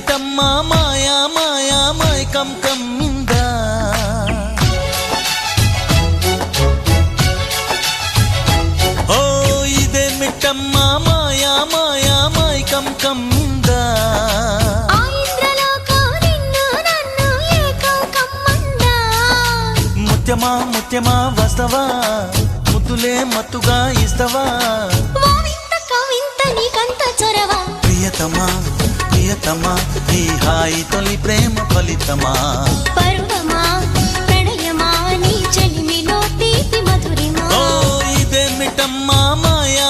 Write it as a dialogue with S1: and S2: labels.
S1: ఇదేమిటమ్మా మాయా మాయా మైకం కమ్మిందా ఓ ఇదేమిటమ్మా మాయా మాయా మైకం కమ్మిందా ముత్యమా ముత్యమా వస్తవా ముద్దులే మత్తుగా ఇస్తవా ప్రియతమా ప్రియతమా ఈ హాయి తొలి ప్రేమ ఫలితమా
S2: పరువమా ప్రణయమా నీ చెలిమిలో తీపి మధురిమా
S1: ఓ ఇదేమిటమ్మా మాయా